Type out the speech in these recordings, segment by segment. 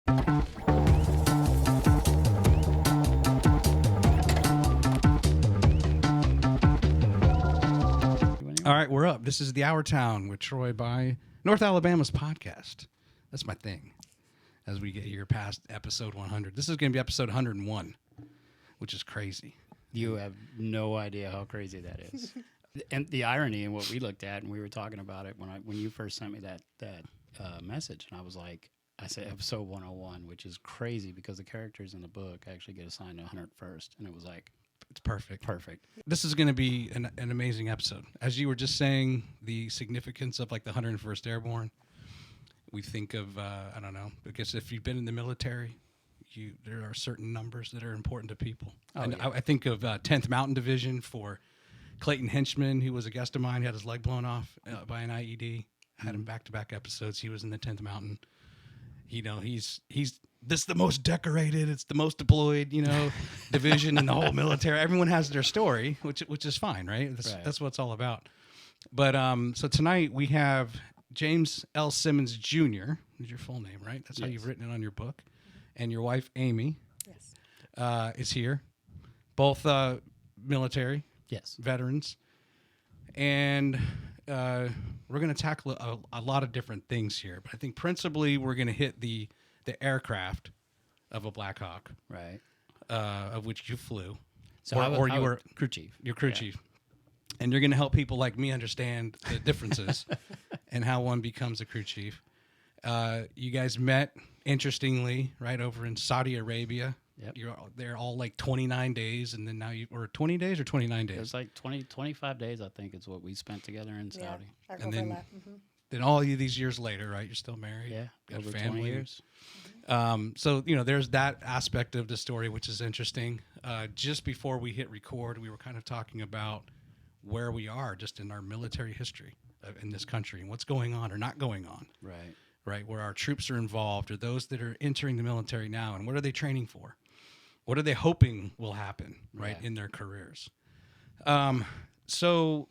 All right, we're up. This is the Our Town with Troy by North Alabama's podcast. That's my thing. As we get here past episode 100, this is going to be episode 101, which is crazy. You have no idea how crazy that is. And the irony in what we looked at, and we were talking about it when you first sent me that message, and I said episode 101, which is crazy because the characters in the book actually get assigned to 101st, and it was like, it's perfect. Perfect. This is going to be an amazing episode. As you were just saying, the significance of like the 101st Airborne, we think of, I don't know, because if you've been in the military, there are certain numbers that are important to people. Oh, and yeah. I think of 10th Mountain Division for Clayton Henchman, who was a guest of mine. He had his leg blown off by an IED. I had him back-to-back episodes. He was in the 10th Mountain. You know, he's this is the most decorated, it's the most deployed, division in the whole military. Everyone has their story, which is fine, right? That's what it's all about. But so tonight we have James L. Simmons Jr. is your full name, right? That's how you've written it on your book. And your wife, Amy, is here. Both military veterans. And we're going to tackle a lot of different things here. But I think principally we're going to hit the aircraft of a Blackhawk, right? Of which you flew, so you were crew chief. You're crew chief, and you're going to help people like me understand the differences and how one becomes a crew chief. You guys met, interestingly, right over in Saudi Arabia. Yep. You're there all like 29 days, and then now or 20 days or 29 days. It was like 25 days, I think, is what we spent together in Saudi. And then, then all of these years later, right? You're still married. Yeah, got over family. 20 years. So, there's that aspect of the story, which is interesting. Just before we hit record, we were kind of talking about where we are just in our military history in this country and what's going on or not going on. Right, where our troops are involved or those that are entering the military now, and what are they training for? What are they hoping will happen, right, in their careers? So,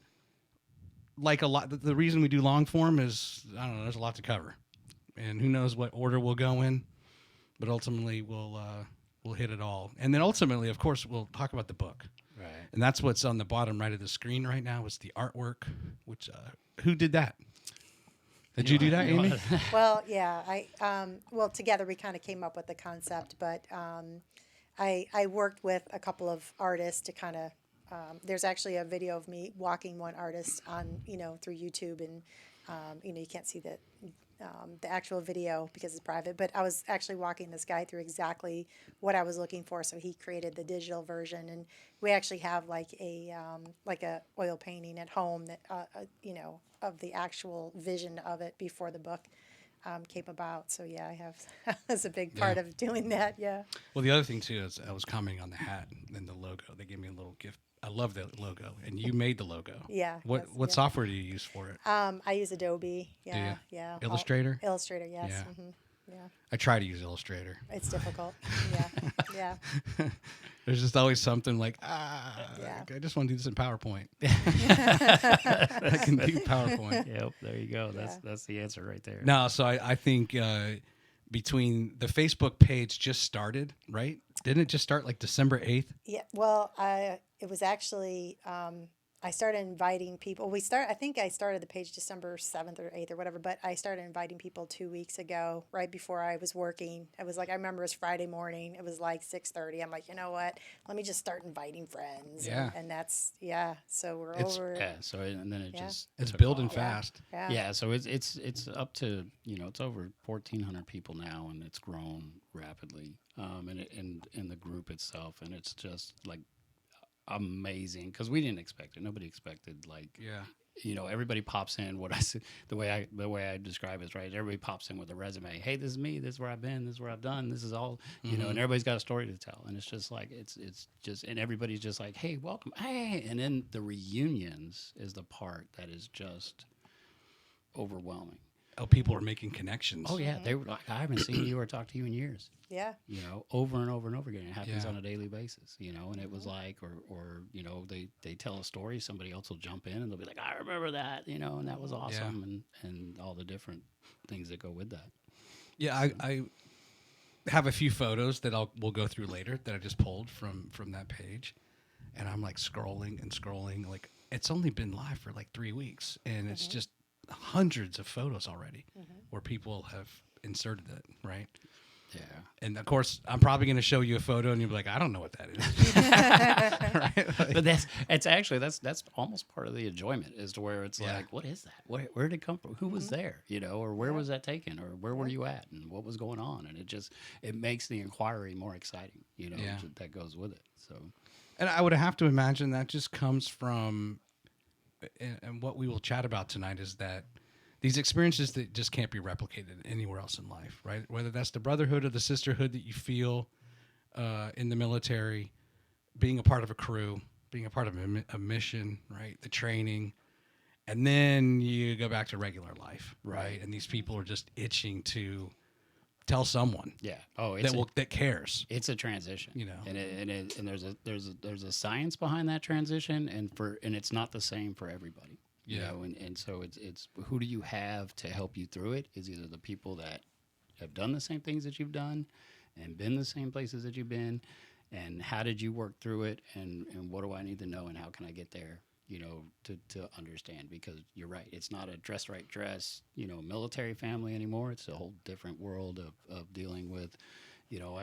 like the reason we do long form is, I don't know, there's a lot to cover. And who knows what order we'll go in, but ultimately we'll hit it all. And then ultimately, of course, we'll talk about the book. Right. And that's what's on the bottom right of the screen right now is the artwork, which, who did that? Did you do that, Amy? Well, yeah. Together we kind of came up with the concept, but I worked with a couple of artists to kind of, there's actually a video of me walking one artist on, through YouTube, and, you can't see the actual video because it's private, but I was actually walking this guy through exactly what I was looking for. So he created the digital version, and we actually have like a oil painting at home that, of the actual vision of it before the book came about. So yeah, I have, that's a big part of doing that. Yeah. Well, the other thing too is I was commenting on the hat and the logo. They gave me a little gift. I love the logo, and you made the logo. Yeah. What software do you use for it? I use Adobe. Yeah. Do you? Yeah. Illustrator? Illustrator, yes. Yeah. Mm-hmm. Yeah. I try to use Illustrator. It's difficult. Yeah. There's just always something like, Yeah. I just want to do this in PowerPoint. I can do PowerPoint. Yep, there you go. That's the answer right there. No, so I think between the Facebook page just started, right? Didn't it just start like December 8th? Yeah. Well, it was actually, I started inviting people. I think I started the page December 7th or 8th or whatever, but I started inviting people 2 weeks ago, right before I was working. I was like, I remember it was Friday morning. It was like 6:30. I'm like, you know what? Let me just start inviting friends. Yeah. And that's, so we're over. Yeah, so, and then it just... It's took building off. fast. Yeah, so it's up to, it's over 1,400 people now, and it's grown rapidly, in the group itself, and it's just like amazing because we didn't expect it. Nobody expected everybody pops in. What I said, the way I describe it is right. Everybody pops in with a resume. Hey, this is me. This is where I've been. This is where I've done. This is all and everybody's got a story to tell. And it's just like it's just and everybody's just like, hey, welcome. Hey, and then the reunions is the part that is just overwhelming. Oh, people are making connections. Oh yeah, they were like, I haven't seen you or talked to you in years. Yeah. Over and over and over again. It happens on a daily basis, and it was like, or they tell a story, somebody else will jump in and they'll be like, I remember that, and that was awesome, and all the different things that go with that. Yeah, have a few photos that we'll go through later that I just pulled from that page, and I'm like scrolling and scrolling. Like it's only been live for like 3 weeks, and it's just hundreds of photos already where people have inserted it, right? Yeah. And of course, I'm probably going to show you a photo, and you'll be like, "I don't know what that is." Right? Like, But that's almost part of the enjoyment, is to where it's like, what is that? Where did it come from? Who was there? You know, or where was that taken? Or where were you at? And what was going on? And it makes the inquiry more exciting, you know, that goes with it. So, and I would have to imagine that just comes from, and what we will chat about tonight is that these experiences that just can't be replicated anywhere else in life, right? Whether that's the brotherhood or the sisterhood that you feel in the military, being a part of a crew, being a part of a mission, right? The training, and then you go back to regular life, right? And these people are just itching to tell someone, that cares. It's a transition, you know, and there's a science behind that transition, and it's not the same for everybody. You know, and so it's who do you have to help you through it? Is either the people that have done the same things that you've done and been the same places that you've been, and how did you work through it, and what do I need to know, and how can I get there, you know, to understand? Because you're right, it's not a dress right dress, you know, military family anymore. It's a whole different world of dealing with, you know,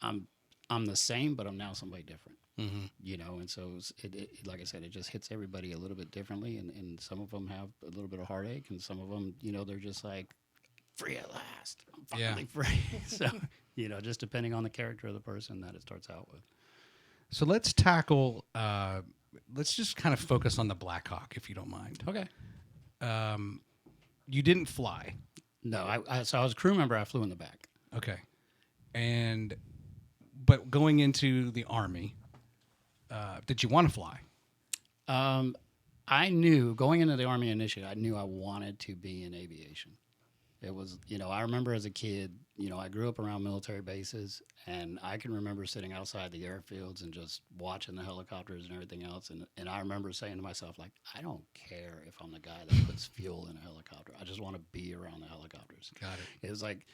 I'm the same, but I'm now somebody different. You know, and so it like I said, it just hits everybody a little bit differently, and some of them have a little bit of heartache, and some of them, you know, they're just like, free at last, I'm finally free. So, you know, just depending on the character of the person that it starts out with. So let's tackle, let's just kind of focus on the Blackhawk, if you don't mind. Okay. You didn't fly. No, so I was a crew member. I flew in the back. Okay. But going into the Army, did you want to fly? I knew going into the Army initially, I knew I wanted to be in aviation. It was, you know, I remember as a kid, you know, I grew up around military bases, and I can remember sitting outside the airfields and just watching the helicopters and everything else. And I remember saying to myself, like, I don't care if I'm the guy that puts fuel in a helicopter. I just want to be around the helicopters. Got it. It was like,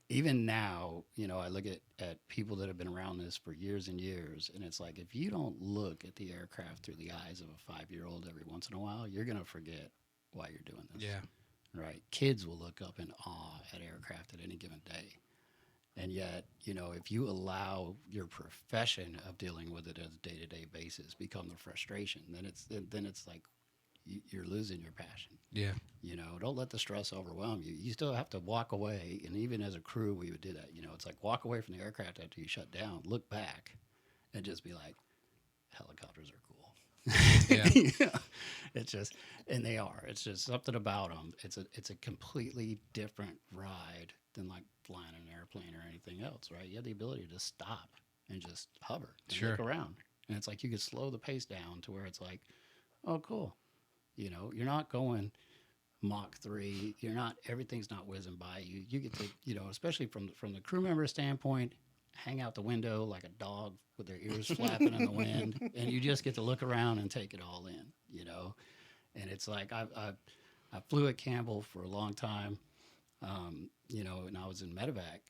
even now, you know, I look at people that have been around this for years and years, and it's like, if you don't look at the aircraft through the eyes of a 5-year-old every once in a while, you're going to forget why you're doing this. Yeah. Right. Kids will look up in awe at aircraft at any given day. And yet, you know, if you allow your profession of dealing with it as a day-to-day basis become the frustration, then it's like you're losing your passion. Yeah. You know, don't let the stress overwhelm you. You still have to walk away. And even as a crew, we would do that. You know, it's like walk away from the aircraft after you shut down, look back, and just be like, helicopters are cool. Yeah. You know, it's just, and they are. It's just something about them. It's a completely different ride than like flying an airplane or anything else, right? You have the ability to stop and just hover and look around. And it's like you could slow the pace down to where it's like, oh, cool. You know, you're not going Mach 3. You're not, everything's not whizzing by you. You get to, you know, especially from the crew member standpoint, hang out the window like a dog with their ears flapping in the wind, and you just get to look around and take it all in, you know. And it's like I flew at Campbell for a long time, you know, and I was in medevac,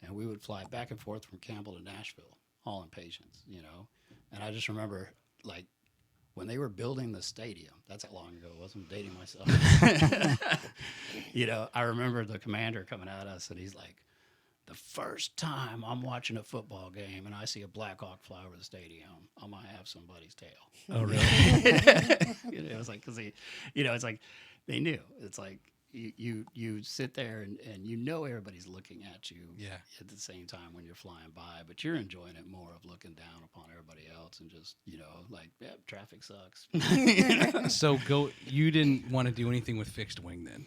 and we would fly back and forth from Campbell to Nashville, all in patients, you know. And I just remember, like, when they were building the stadium, that's how long ago it was. I'm dating myself. You know, I remember the commander coming at us, and he's like, the first time I'm watching a football game and I see a Blackhawk fly over the stadium, I might have somebody's tail. Oh, really? You know, it was like, because you know, it's like they knew. It's like you sit there and you know everybody's looking at you at the same time when you're flying by, but you're enjoying it more of looking down upon everybody else and just, you know, like, yeah, traffic sucks. You know? So you didn't want to do anything with fixed wing then?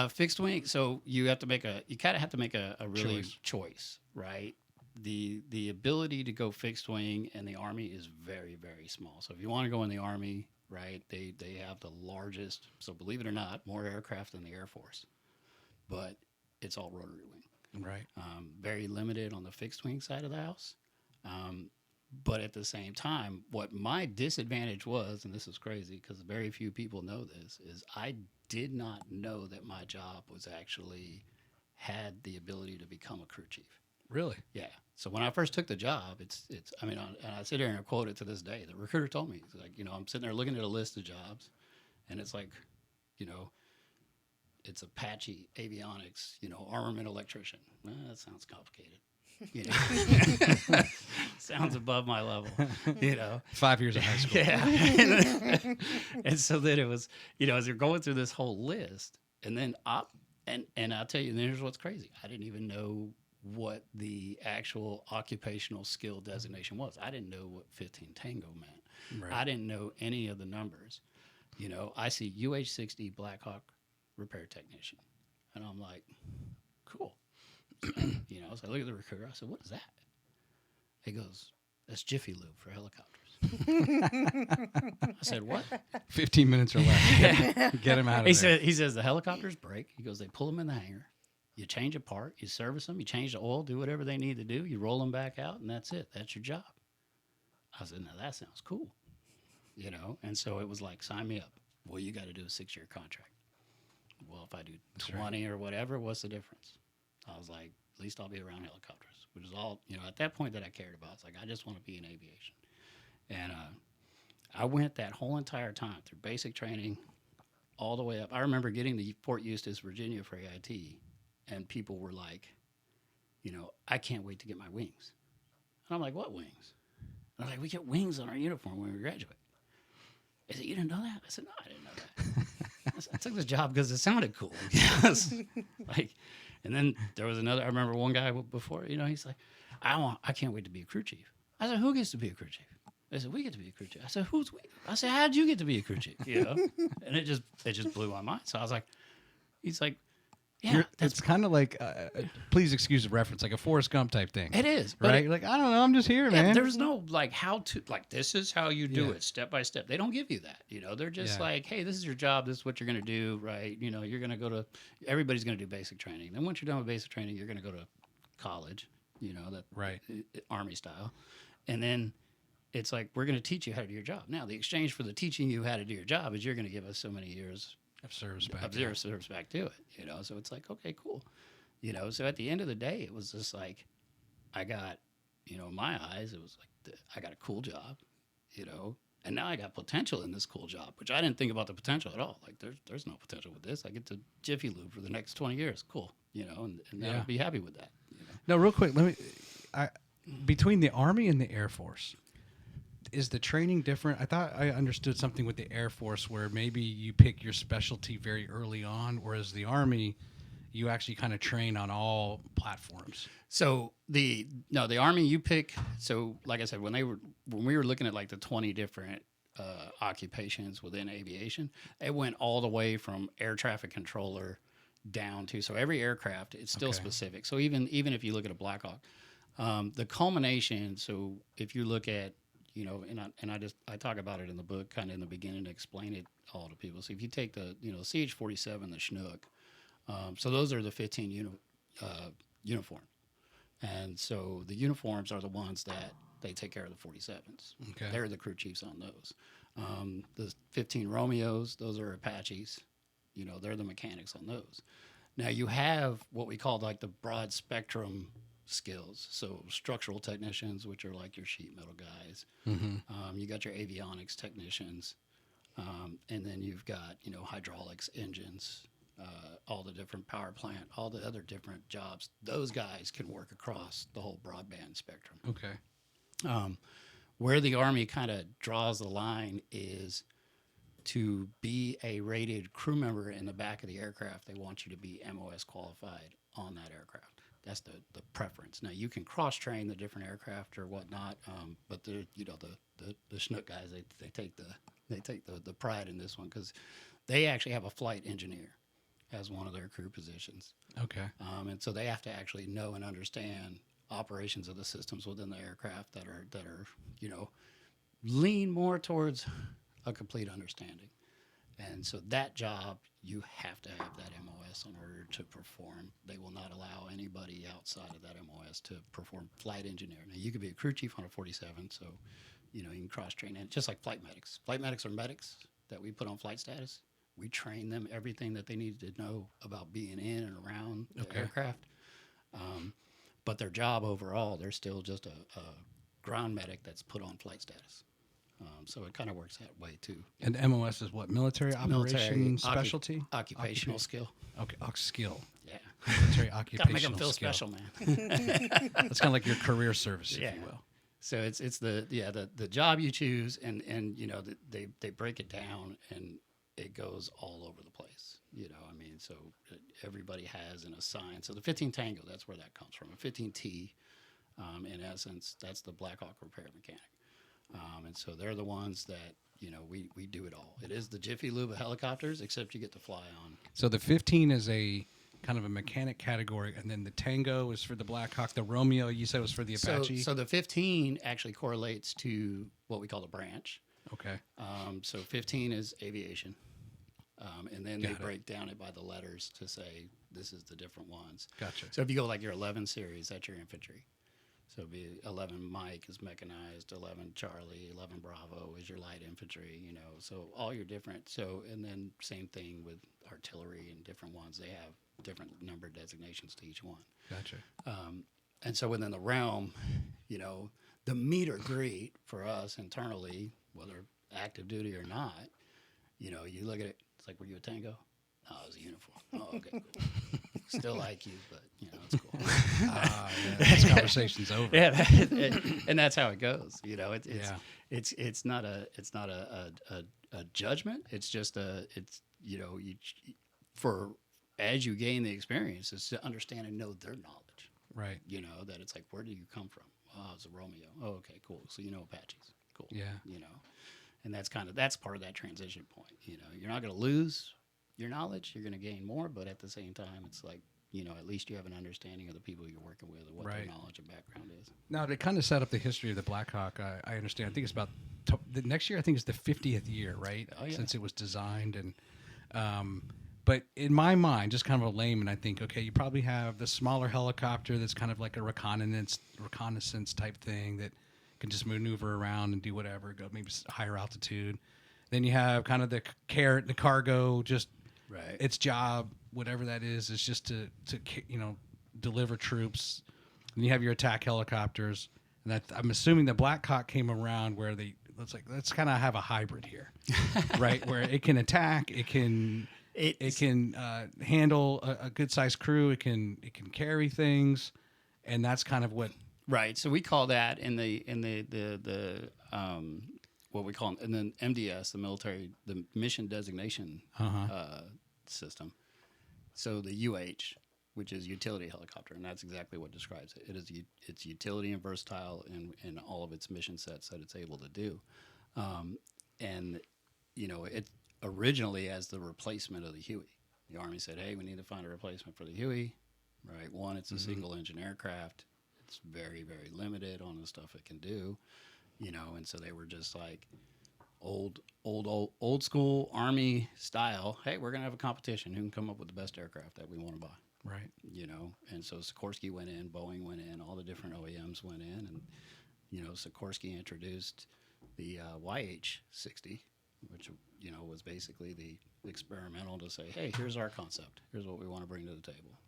Fixed wing. So you kind of have to make a really choice, right? The ability to go fixed wing in the Army is very, very small. So if you want to go in the Army, right, they have the largest, so believe it or not, more aircraft than the Air Force, but it's all rotary wing. Right. Very limited on the fixed wing side of the house. But at the same time, what my disadvantage was, and this is crazy because very few people know this, is I did not know that my job was actually had the ability to become a crew chief. Really? Yeah. So when I first took the job, it's. I mean, and I sit there and I quote it to this day. The recruiter told me, he's like, I'm sitting there looking at a list of jobs, and it's like, it's Apache, avionics, armament electrician. That sounds complicated. Sounds above my level. 5 years of high school. Yeah. And so then it was, as you're going through this whole list, and then and I'll tell you, and here's what's crazy. I didn't even know what the actual occupational skill designation was. I didn't know what 15 Tango meant. Right. I didn't know any of the numbers. I see UH-60 Blackhawk repair technician. And I'm like, cool. So I look at the recruiter. I said, what is that? He goes, that's Jiffy Lube for helicopters. I said, what? 15 minutes or less. Get him out of there. He says the helicopters break. He goes, they pull them in the hangar. You change a part, you service them, you change the oil, do whatever they need to do, you roll them back out, and that's it. That's your job. I said, now that sounds cool. And so it was like, sign me up. Well, you got to do a 6-year contract. Well, if I do 20 or whatever, what's the difference? I was like, at least I'll be around helicopters, which is all, at that point that I cared about. It's like, I just want to be in aviation. And I went that whole entire time through basic training all the way up. I remember getting to Fort Eustis, Virginia for AIT, and people were like, I can't wait to get my wings. And I'm like, what wings? And I'm like, we get wings on our uniform when we graduate. They said, you didn't know that? I said, no, I didn't know that. I took this job because it sounded cool. And then there was another, I remember one guy before, he's like, I can't wait to be a crew chief. I said, who gets to be a crew chief? They said, we get to be a crew chief. I said, who's we? I said, how'd you get to be a crew chief? And it just blew my mind. So I was like, he's like, yeah. It's kind of like, please excuse the reference, like a Forrest Gump type thing. It is. Right? You're like, I don't know, I'm just here, man. There's no, how to, this is how you do it, step by step. They don't give you that. They're just like, hey, this is your job. This is what you're going to do, right? You're going to go to, everybody's going to do basic training. Then once you're done with basic training, you're going to go to college, that right. Army style. And then it's like, we're going to teach you how to do your job. Now, the exchange for the teaching you how to do your job is you're going to give us so many years of service back to it, So it's like, okay, cool. So at the end of the day, it was just like, I got, in my eyes, it was like, I got a cool job, and now I got potential in this cool job, which I didn't think about the potential at all. Like, there's no potential with this. I get to Jiffy Lube for the next 20 years. Cool. And I'd be happy with that. No, real quick, between the Army and the Air Force, is the training different? I thought I understood something with the Air Force where maybe you pick your specialty very early on, whereas the Army, you actually kind of train on all platforms. So the Army you pick. So like I said, when we were looking at like the 20 different occupations within aviation, it went all the way from air traffic controller down to, so every aircraft, it's still specific. So even if you look at a Blackhawk, the culmination. So if you look at, I talk about it in the book, kind of in the beginning, to explain it all to people. So if you take the, CH-47, the Chinook, so those are the 15 uniform. And so the uniforms are the ones that they take care of the 47s. Okay. They're the crew chiefs on those. The 15 Romeos, those are Apaches. They're the mechanics on those. Now you have what we call like the broad spectrum skills. So structural technicians, which are like your sheet metal guys. Mm-hmm. You got your avionics technicians. And then you've got, hydraulics, engines, all the different power plant, all the other different jobs. Those guys can work across the whole broadband spectrum. Okay. Where the Army kind of draws the line is to be a rated crew member in the back of the aircraft. They want you to be MOS qualified on that aircraft. That's the preference. Now you can cross train the different aircraft or whatnot, but the Chinook guys, they take the pride in this one because they actually have a flight engineer as one of their crew positions. Okay. And so they have to actually know and understand operations of the systems within the aircraft that are lean more towards a complete understanding. And so that job, you have to have that MOS in order to perform. They will not allow anybody outside of that MOS to perform flight engineer. Now, you could be a crew chief on a 47, so, you can cross-train it, just like flight medics. Flight medics are medics that we put on flight status. We train them everything that they need to know about being in and around the aircraft. But their job overall, they're still just a ground medic that's put on flight status. So it kind of works that way too. And MOS is what? Military operation specialty? Occupational skill. Okay, skill. Yeah. Military Gotta occupational make them feel skill. special, man. That's kind of like your career service, if you will. So it's the job you choose, and they break it down, and it goes all over the place. So everybody has an assigned. So the 15 Tango, that's where that comes from. A 15T, in essence, that's the Blackhawk repair mechanic. And so they're the ones that, we do it all. It is the Jiffy Lube of helicopters, except you get to fly on. So the 15 is a kind of a mechanic category, and then the Tango is for the Blackhawk. The Romeo, you said, was for the Apache? So the 15 actually correlates to what we call the branch. Okay. So 15 is aviation. And then they break down it by the letters to say this is the different ones. Gotcha. So if you go like your 11 series, that's your infantry. So it'd be 11 Mike is mechanized, 11 Charlie, 11 Bravo is your light infantry, So all your different. So, and then same thing with artillery and different ones. They have different number designations to each one. Gotcha. And so within the realm, the meet or greet for us internally, whether active duty or not, you look at it, it's like, were you a Tango? Oh, it was a uniform. Oh, okay, cool. Still like you, but it's cool. This conversation's over. Yeah, and that's how it goes. It's not a judgment. It's just for as you gain the experience, it's to understand and know their knowledge. Right. That it's like, where do you come from? Oh, it's a Romeo. Oh, okay, cool. So Apaches. Cool. Yeah. And that's part of that transition point. You're not going to lose your knowledge. You're going to gain more, but at the same time, it's like, at least you have an understanding of the people you're working with and what their knowledge and background is. Now, to kind of set up the history of the Blackhawk, I understand. I think it's about the next year. I think it's the 50th year, right? Oh, yeah. Since it was designed, and but in my mind, just kind of a layman, I think, okay, you probably have the smaller helicopter that's kind of like a reconnaissance type thing that can just maneuver around and do whatever, go maybe higher altitude. Then you have kind of the cargo, just its job, whatever that is just to deliver troops. And you have your attack helicopters, and that I'm assuming the Blackhawk came around where let's kind of have a hybrid here, right? Where it can attack, it can handle a good sized crew, it can carry things, and that's kind of what. Right. So we call that in the what we call in the MDS, the mission designation system. So the UH, which is utility helicopter, and that's exactly what describes it. It's utility and versatile in all of its mission sets that it's able to do. And it originally as the replacement of the Huey. The Army said, hey, we need to find a replacement for the Huey. Right. One, it's a single engine aircraft. It's very, very limited on the stuff it can do, and so they were just like old school Army style. Hey, we're going to have a competition. Who can come up with the best aircraft that we want to buy? Right. And so Sikorsky went in, Boeing went in, all the different OEMs went in, and, Sikorsky introduced the YH-60, which, was basically the experimental to say, hey, here's our concept. Here's what we want to bring to the table.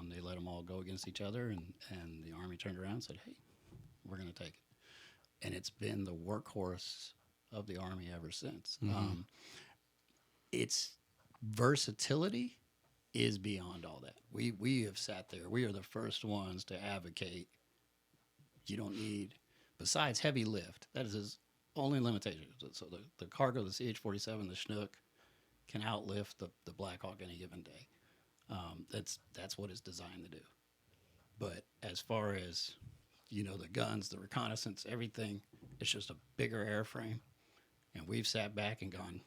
They let them all go against each other, and the Army turned around and said, hey, we're going to take it. And it's been the workhorse of the Army ever since. Mm-hmm. Its versatility is beyond all that. We have sat there. We are the first ones to advocate you don't need, besides heavy lift, that is his only limitation. So the cargo, the CH-47, the Chinook, can outlift the Blackhawk any given day. That's what it's designed to do. But as far as, the guns, the reconnaissance, everything, it's just a bigger airframe. And we've sat back and gone,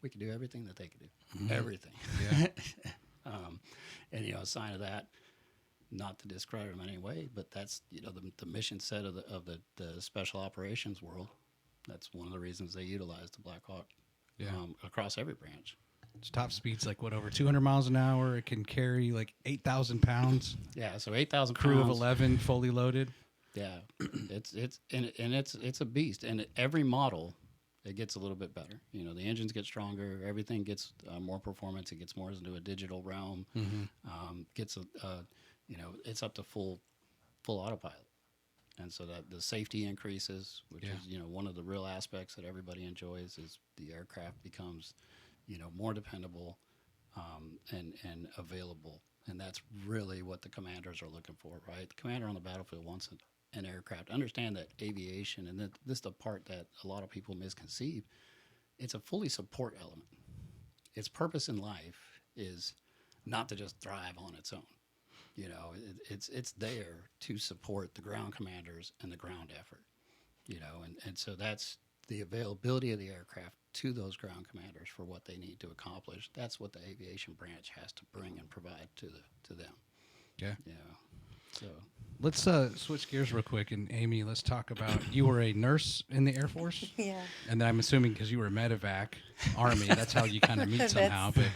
we can do everything that they can do. Mm-hmm. Everything. Yeah. And, a sign of that, not to discredit them in any way, but that's, the mission set of the special operations world. That's one of the reasons they utilize the Blackhawk across every branch. Its top speed's like over 200 miles an hour. It can carry like 8,000 pounds. Yeah, so 8,000 pounds. Crew of 11, fully loaded. Yeah, it's a beast, and every model It gets a little bit better. You know, the engines get stronger. Everything gets more performance. It gets more into a digital realm. Gets you know, it's up to full autopilot. And so that the safety increases, which is, you know, one of the real aspects that everybody enjoys is the aircraft becomes, you know, more dependable and available. And that's really what the commanders are looking for, right? The commander on the battlefield wants an aircraft. Understand that aviation, and this is the part that a lot of people misconceive, it's a fully support element. Its purpose in life is not to just thrive on its own. You know, it's there to support the ground commanders and the ground effort, you know, and so that's the availability of the aircraft to those ground commanders for what they need to accomplish. That's what the aviation branch has to bring and provide to them. Yeah. Yeah. So Let's switch gears real quick. And Amy, let's talk about, you were a nurse in the Air Force? Yeah. And I'm assuming because you were a medevac Army, that's how you kind of meet somehow. But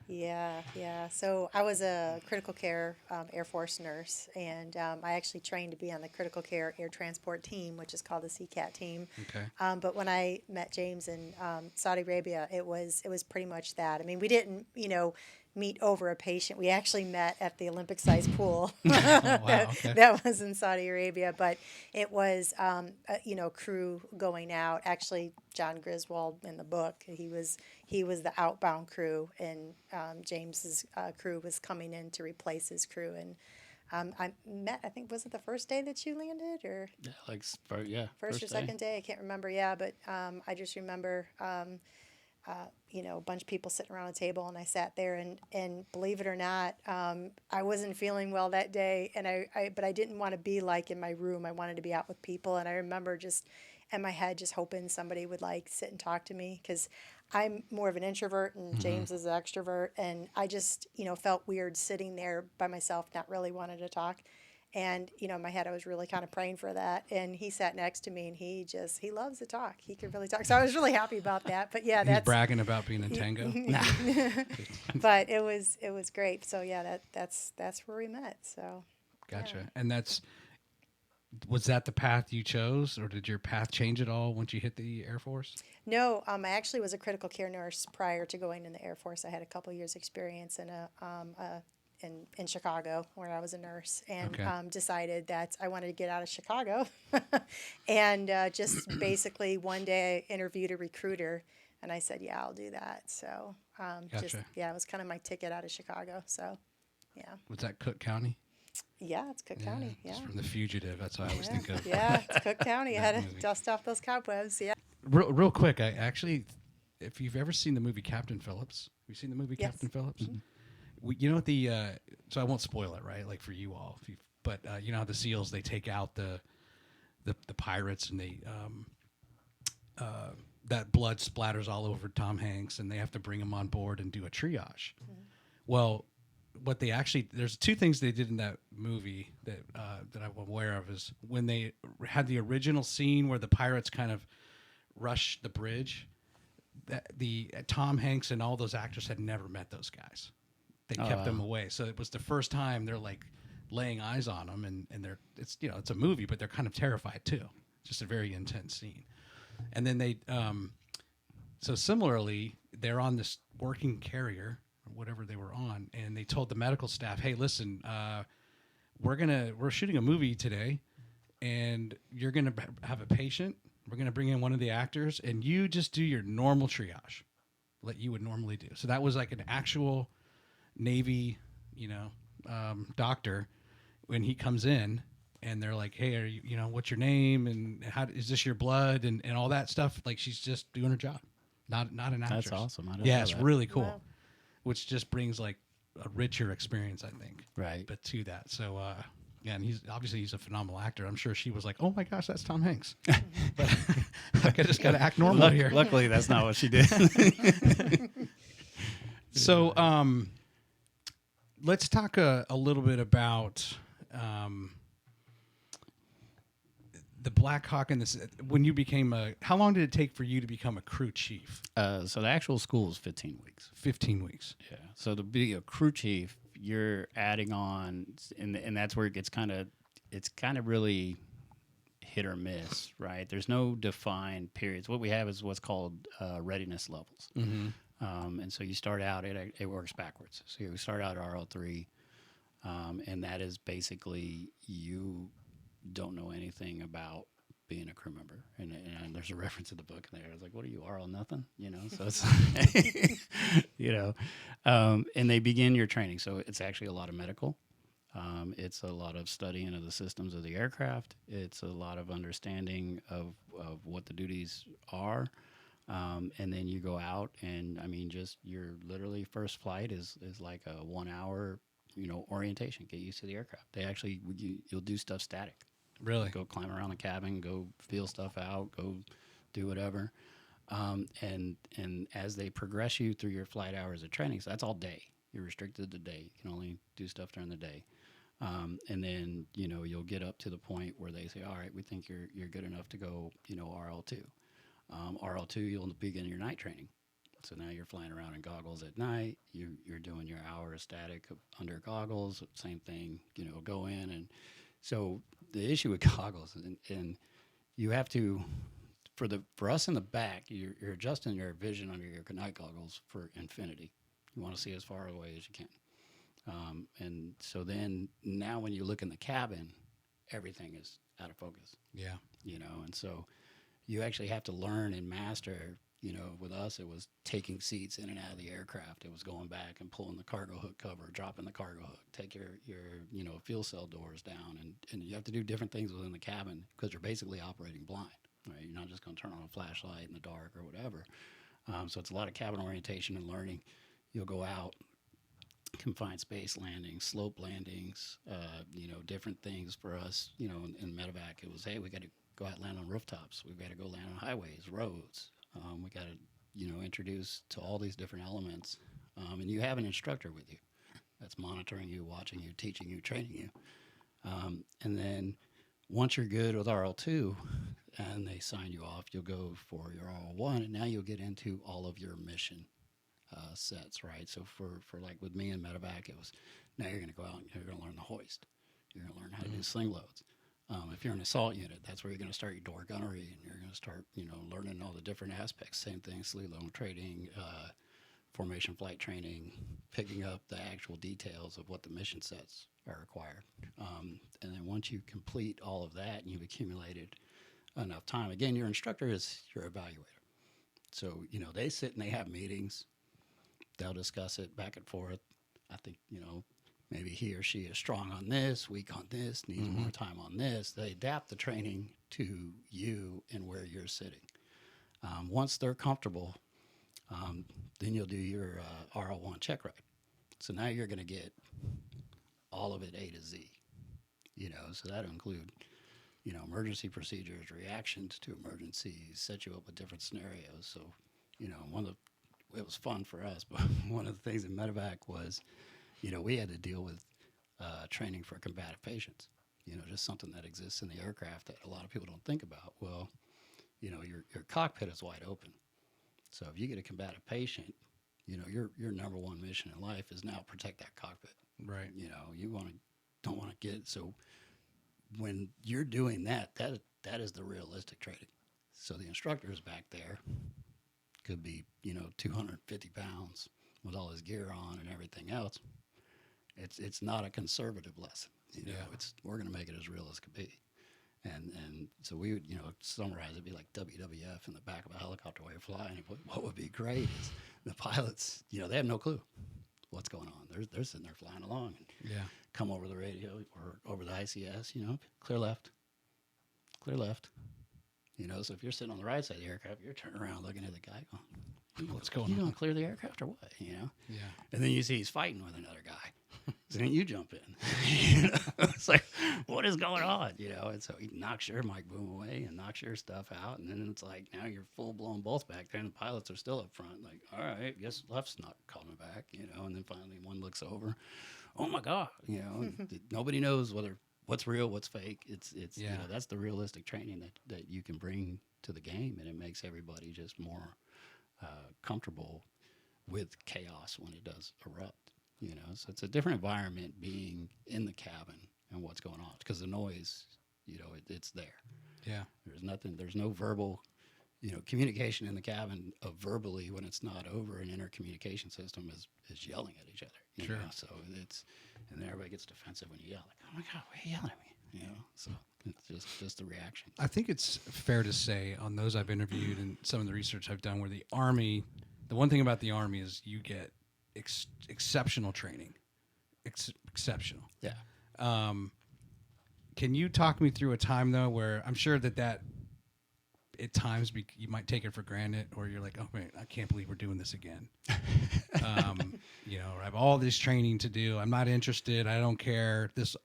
Yeah. So I was a critical care Air Force nurse, and I actually trained to be on the critical care air transport team, which is called the CCAT team. okay. But when I met James in Saudi Arabia, it was pretty much that. I mean, we didn't, you know, meet over a patient. We actually met at the Olympic-sized pool. Wow, okay. That was in Saudi Arabia, but it was, you know, crew going out. Actually, Jon Griswold in the book, he was the outbound crew, and James's crew was coming in to replace his crew. And I met, I think, was it the first day that you landed, or yeah, like first or day. second day? I can't remember. Yeah, but I just remember. You know, a bunch of people sitting around a table, and I sat there, and believe it or not, I wasn't feeling well that day, and but I didn't want to be like in my room. I wanted to be out with people, and I remember just in my head just hoping somebody would like sit and talk to me, because I'm more of an introvert and James is an extrovert, and I just, you know, felt weird sitting there by myself, not really wanting to talk. And, you know, in my head, I was really kind of praying for that. And he sat next to me, and he loves to talk. He could really talk. So I was really happy about that. But yeah, He's bragging about being in Tango. but it was great. So yeah, that's where we met. So Gotcha. yeah. And was that the path you chose, or did your path change at all once you hit the Air Force? No, I actually was a critical care nurse prior to going in the Air Force. I had a couple years experience in Chicago, where I was a nurse, and Okay. decided that I wanted to get out of Chicago. And just basically one day I interviewed a recruiter, and I said, yeah, I'll do that. So Gotcha. it was kind of my ticket out of Chicago. So yeah. Was that Cook County? Yeah, it's Cook County. Yeah. It's from The Fugitive. That's what I always think of. Yeah, it's Cook County. I had That to movie. dust off those cobwebs. Yeah. Real quick, I actually, if you've ever seen the movie Captain Phillips, have you seen the movie Yes. Captain Phillips? You know what so I won't spoil it, right? Like for you all, but you know how the SEALs, they take out the pirates, and they that blood splatters all over Tom Hanks, and they have to bring him on board and do a triage. Well, what they actually, there's two things they did in that movie that I'm aware of, is when they had the original scene where the pirates kind of rush the bridge, that the Tom Hanks and all those actors had never met those guys. They kept them away. So it was the first time they're like laying eyes on them, and it's, you know, it's a movie, but they're kind of terrified too. Just a very intense scene. And then they, so similarly, they're on this working carrier, or whatever they were on, and they told the medical staff, hey, listen, we're shooting a movie today, and you're going to have a patient. We're going to bring in one of the actors, and you just do your normal triage, like you would normally do. So that was like an actual Navy, you know, doctor, when he comes in, and they're like, hey, are you know, what's your name, and how is this your blood, and all that stuff. Like, she's just doing her job, not an actress. That's awesome. I didn't Yeah, know it's that. really cool, Wow. which just brings like a richer experience, I think. Right. But to that, so yeah, and he's a phenomenal actor. I'm sure she was like, oh my gosh, that's Tom Hanks. But I just got to act normal here. Luckily, that's not what she did. So, let's talk a little bit about the Blackhawk and this. When you became how long did it take for you to become a crew chief? So the actual school is 15 weeks. 15 weeks. Yeah. So to be a crew chief, you're adding on, and that's where it gets it's kind of really hit or miss, right? There's no defined periods. What we have is what's called readiness levels. And so you start out, it works backwards. So you start out at RL3, and that is basically you don't know anything about being a crew member. And there's a reference in the book in there. It's like, what are you, RL nothing? You know, so it's, you know, and they begin your training. So it's actually a lot of medical. It's a lot of studying of the systems of the aircraft. It's a lot of understanding of what the duties are. And then you go out and, I mean, just your literally first flight is like a 1 hour, you know, orientation, get used to the aircraft. They actually, you'll do stuff static. Really? Go climb around the cabin, go feel stuff out, go do whatever. And as they progress you through your flight hours of training, so that's all day. You're restricted to day. You can only do stuff during the day. And then, you know, you'll get up to the point where they say, all right, we think you're good enough to go, you know, RL2. RL2, you'll begin your night training. So now you're flying around in goggles at night. You're doing your hour of static under goggles. Same thing, you know, go in. And so the issue with goggles, and you have to, for us in the back, you're adjusting your vision under your night goggles for infinity. You want to see as far away as you can. And so then now when you look in the cabin, everything is out of focus. Yeah. You know, and so you actually have to learn and master, you know, with us, it was taking seats in and out of the aircraft. It was going back and pulling the cargo hook cover, dropping the cargo hook, take your you know, fuel cell doors down. And you have to do different things within the cabin because you're basically operating blind, right? You're not just going to turn on a flashlight in the dark or whatever. So it's a lot of cabin orientation and learning. You'll go out, confined space landings, slope landings, you know, different things for us. You know, in medevac, it was, hey, we got to go out and land on rooftops. We've got to go land on highways, roads. We got to, you know, introduce to all these different elements. And you have an instructor with you that's monitoring you, watching you, teaching you, training you. And then once you're good with RL2 and they sign you off, you'll go for your RL1, and now you'll get into all of your mission sets, right? So for like with me in medevac, it was, now you're going to go out and you're going to learn the hoist. You're going to learn how to do sling loads. If you're an assault unit, that's where you're going to start your door gunnery, and you're going to start, you know, learning all the different aspects. Same thing, sleep load trading, formation flight training, picking up the actual details of what the mission sets are required. And then once you complete all of that and you've accumulated enough time, again, your instructor is your evaluator. So, you know, they sit and they have meetings. They'll discuss it back and forth. I think, you know, maybe he or she is strong on this, weak on this, needs more time on this. They adapt the training to you and where you're sitting. Once they're comfortable, then you'll do your RL1 check ride. So now you're going to get all of it A to Z. You know, so that'll include, you know, emergency procedures, reactions to emergencies, set you up with different scenarios. So, you know, it was fun for us, but one of the things in medevac was, you know, we had to deal with training for combative patients, you know, just something that exists in the aircraft that a lot of people don't think about. Well, you know, your cockpit is wide open. So if you get a combative patient, you know, your number one mission in life is now protect that cockpit. Right. You know, don't want to get, so when you're doing that is the realistic training. So the instructor is back there, could be, you know, 250 pounds with all his gear on and everything else. It's not a conservative lesson. You know, we're going to make it as real as could be. And so we would, you know, summarize it'd be like WWF in the back of a helicopter while you're flying. What would be great is the pilots, you know, they have no clue what's going on. They're sitting there flying along and come over the radio or over the ICS, you know, clear left. You know, so if you're sitting on the right side of the aircraft, you're turning around looking at the guy going, What's going on? You going to clear the aircraft or what, you know? Yeah. And then you see he's fighting with another guy. So then you jump in. You know? It's like, what is going on? You know, and so he knocks your mic boom away and knocks your stuff out. And then it's like, now you're full blown both back there and the pilots are still up front. Like, all right, guess left's not coming back, you know. And then finally one looks over. Oh my God, you know, nobody knows what's real, what's fake. It's you know, that's the realistic training that you can bring to the game, and it makes everybody just more comfortable with chaos when it does erupt. You know, so it's a different environment being in the cabin and what's going on, because the noise, you know, it's there. Yeah. There's no verbal, communication in the cabin of verbally when it's not over. An intercommunication system is yelling at each other. Sure. So and then everybody gets defensive when you yell, like, oh my God, why are you yelling at me? So it's just the reaction. I think it's fair to say on those I've interviewed and some of the research I've done where the Army, the one thing about the Army is you get exceptional training. Exceptional. Yeah. Can you talk me through a time, though, where I'm sure that at times you might take it for granted, or you're like, oh, man, I can't believe we're doing this again. I have all this training to do. I'm not interested. I don't care. This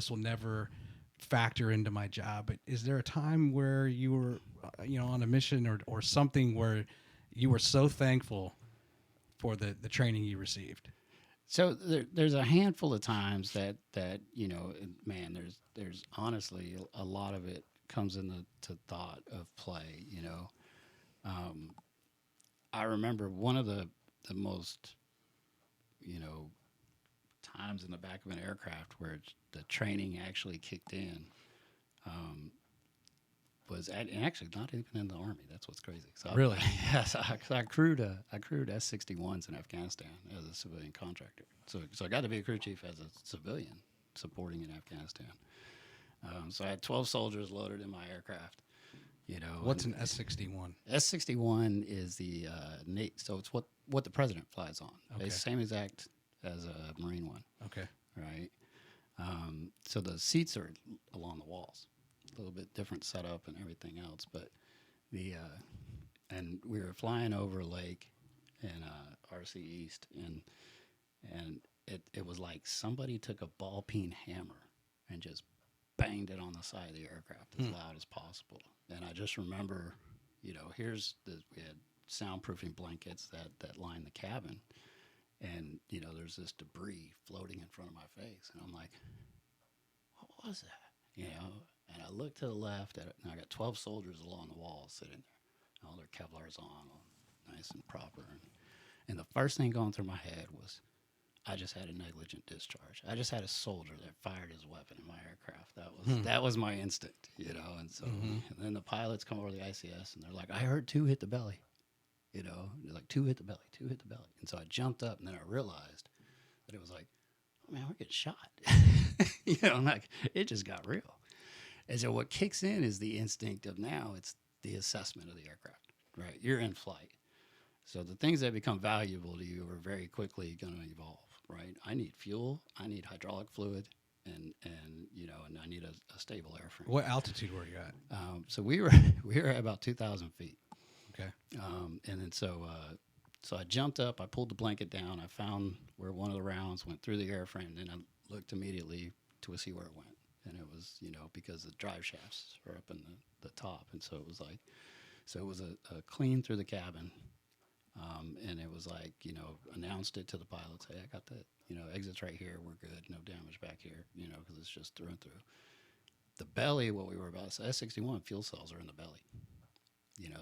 will never factor into my job. But is there a time where you were, on a mission or something where you were so thankful for the training you received? So there's a handful of times that man, there's honestly a lot of it comes into thought of play. I remember one of the most times in the back of an aircraft where the training actually kicked in was actually not even in the Army. That's what's crazy. So Really? Yes, I crewed S-61s in Afghanistan as a civilian contractor. So I got to be a crew chief as a civilian supporting in Afghanistan. So I had 12 soldiers loaded in my aircraft. What's an S-61? S-61 is the so it's what the president flies on. Okay. It's the same exact as a Marine one. Okay. Right. So the seats are along the walls. A little bit different setup and everything else, but and we were flying over a lake in RC East, and it was like somebody took a ball peen hammer and just banged it on the side of the aircraft as loud as possible. And I just remember, we had soundproofing blankets that line the cabin, and there's this debris floating in front of my face, and I'm like, what was that? And I looked to the left, and I got 12 soldiers along the wall sitting there. All their Kevlar's on, all nice and proper. And the first thing going through my head was, I just had a negligent discharge. I just had a soldier that fired his weapon in my aircraft. That was my instinct, And so and then the pilots come over the ICS, and they're like, I heard 2 hit the belly. They're like, 2 hit the belly, 2 hit the belly. And so I jumped up, and then I realized that it was like, oh, man, we're getting shot. It just got real. And so what kicks in is the instinct of now it's the assessment of the aircraft, right? You're in flight. So the things that become valuable to you are very quickly going to evolve, right? I need fuel, I need hydraulic fluid, and I need a stable airframe. What altitude were you at? So we were at about 2,000 feet. Okay. And then so I jumped up, I pulled the blanket down, I found where one of the rounds went through the airframe, and then I looked immediately to see where it went. And it was, because the drive shafts are up in the top. And so it was a clean through the cabin. And it was like, announced it to the pilots, hey, I got the, exits right here. We're good. No damage back here, because it's just through and through. The belly, what we were about, so S-61 fuel cells are in the belly.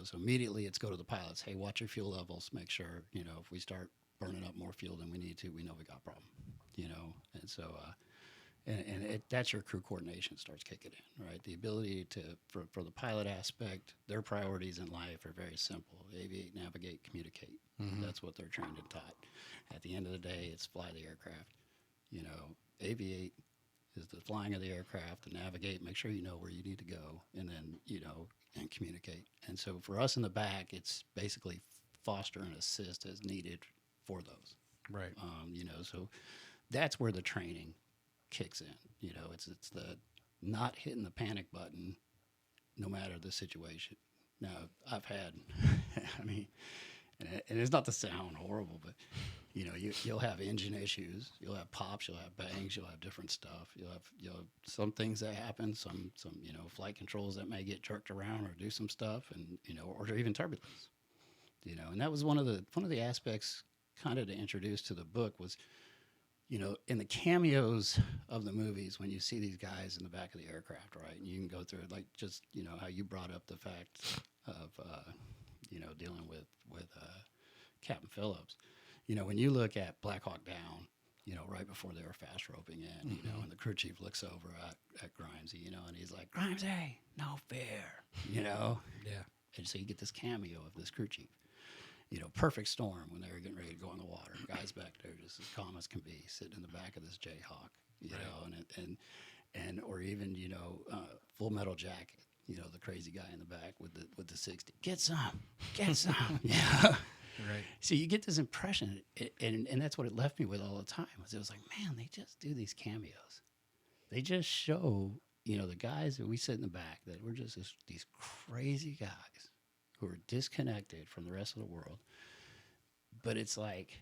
So immediately it's go to the pilots, hey, watch your fuel levels. Make sure, if we start burning up more fuel than we need to, we know we got a problem, And so, that's your crew coordination starts kicking in, right? The ability for the pilot aspect, their priorities in life are very simple. Aviate, navigate, communicate. Mm-hmm. That's what they're trained and taught. At the end of the day, it's fly the aircraft. Aviate is the flying of the aircraft, and navigate, make sure you know where you need to go, and then, and communicate. And so for us in the back, it's basically foster and assist as needed for those. Right. So that's where the training kicks in. It's the not hitting the panic button no matter the situation. Now, I've had, and it's not to sound horrible, but, you'll have engine issues, you'll have pops, you'll have bangs, you'll have different stuff. You'll have some things that happen, some flight controls that may get jerked around or do some stuff, and, or even turbulence. And that was one of the aspects kind of to introduce to the book was, in the cameos of the movies, when you see these guys in the back of the aircraft, right, and you can go through it, like just, how you brought up the fact of, dealing with Captain Phillips. When you look at Blackhawk Down, right before they were fast roping in, and the crew chief looks over at Grimesy, and he's like, Grimesy, no fear, Yeah. And so you get this cameo of this crew chief, perfect storm when they were getting ready to go in the water. Guys back there just as calm as can be, sitting in the back of this Jayhawk, or even, Full Metal Jacket, the crazy guy in the back with the 60. Get some. Yeah. Right. So you get this impression, and that's what it left me with all the time. It was like, man, they just do these cameos. They just show, the guys that we sit in the back that we're just these crazy guys who are disconnected from the rest of the world. But it's like,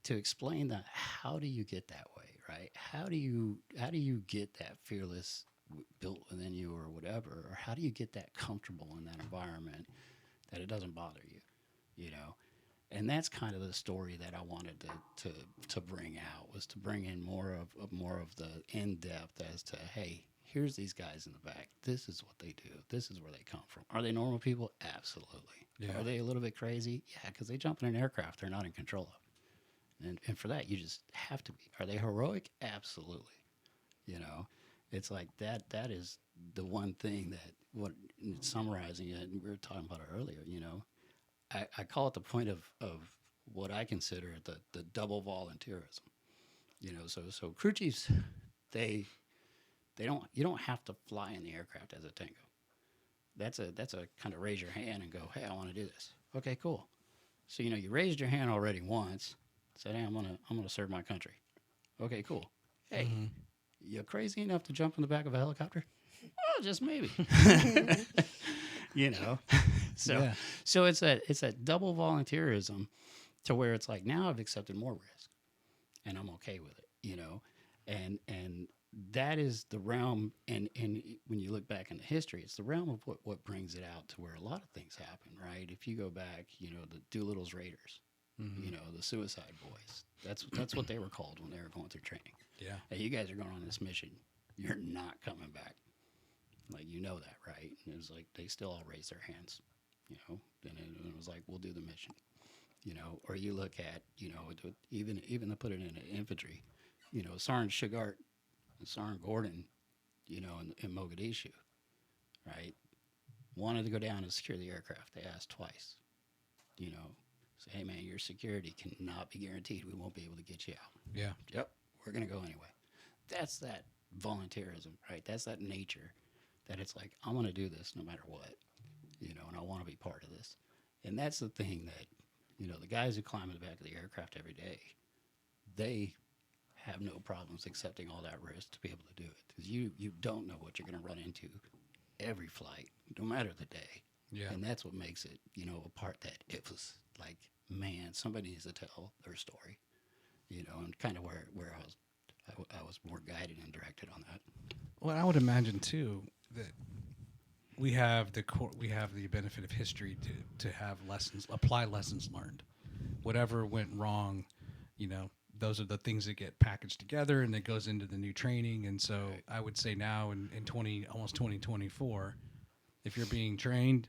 to explain that, how do you get that way, right? How do you get that fearless built within you or whatever? Or how do you get that comfortable in that environment that it doesn't bother you, And that's kind of the story that I wanted to bring out, was to bring in more of the in-depth as to, hey, here's these guys in the back. This is what they do. This is where they come from. Are they normal people? Absolutely. Yeah. Are they a little bit crazy? Yeah, because they jump in an aircraft they're not in control of. And for that, you just have to be. Are they heroic? Absolutely. It's like that is the one thing that, summarizing it, and we were talking about it earlier, I call it the point of what I consider the double volunteerism. So crew chiefs, you don't have to fly in the aircraft as a Tango. That's a kind of raise your hand and go, hey, I want to do this. Okay, cool. So you raised your hand already once, said, hey, I'm gonna serve my country. Okay, cool. Hey, you crazy enough to jump in the back of a helicopter? Oh, just maybe. So it's that double volunteerism, to where it's like, now I've accepted more risk, and I'm okay with it, and that is the realm. And when you look back into history, it's the realm of what brings it out to where a lot of things happen, right? If you go back, the Doolittle's Raiders, the Suicide Boys. That's what they were called when they were going through training. Yeah. Hey, you guys are going on this mission. You're not coming back. Like, that, right? And it was like, they still all raised their hands, and it was like, we'll do the mission, or you look at, even to put it in infantry, Sergeant Shugart and Sergeant Gordon, in Mogadishu, right? Wanted to go down and secure the aircraft. They asked twice, say, hey man, your security cannot be guaranteed. We won't be able to get you out. Yeah. Yep. We're going to go anyway. That's that volunteerism, right? That's that nature that it's like, I'm going to do this no matter what, and I want to be part of this. And that's the thing that, the guys who climb in the back of the aircraft every day, they have no problems accepting all that risk to be able to do it. Because you don't know what you're going to run into every flight, no matter the day. Yeah. And that's what makes it, a part that it was like, man, somebody needs to tell their story, and kind of where I was more guided and directed on that. Well, I would imagine too that we have the benefit of history to have apply lessons learned. Whatever went wrong, those are the things that get packaged together and that goes into the new training. And so I would say now in almost 2024, if you're being trained,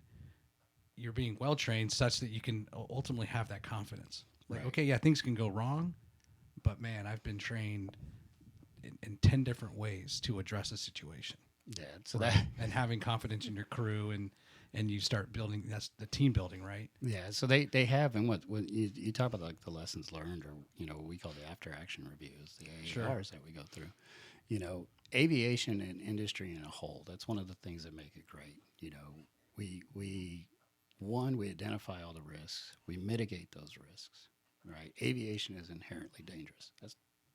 you're being well trained such that you can ultimately have that confidence. Like, okay, yeah, things can go wrong, but man, I've been trained in 10 different ways to address a situation. Yeah, so right? And having confidence in your crew, and you start building, that's the team building, right? Yeah, so they have, and what you talk about, like the lessons learned, or what we call the after action reviews, the AARs that we go through. Aviation and industry in a whole, that's one of the things that make it great. We identify all the risks, we mitigate those risks, right? Aviation is inherently dangerous.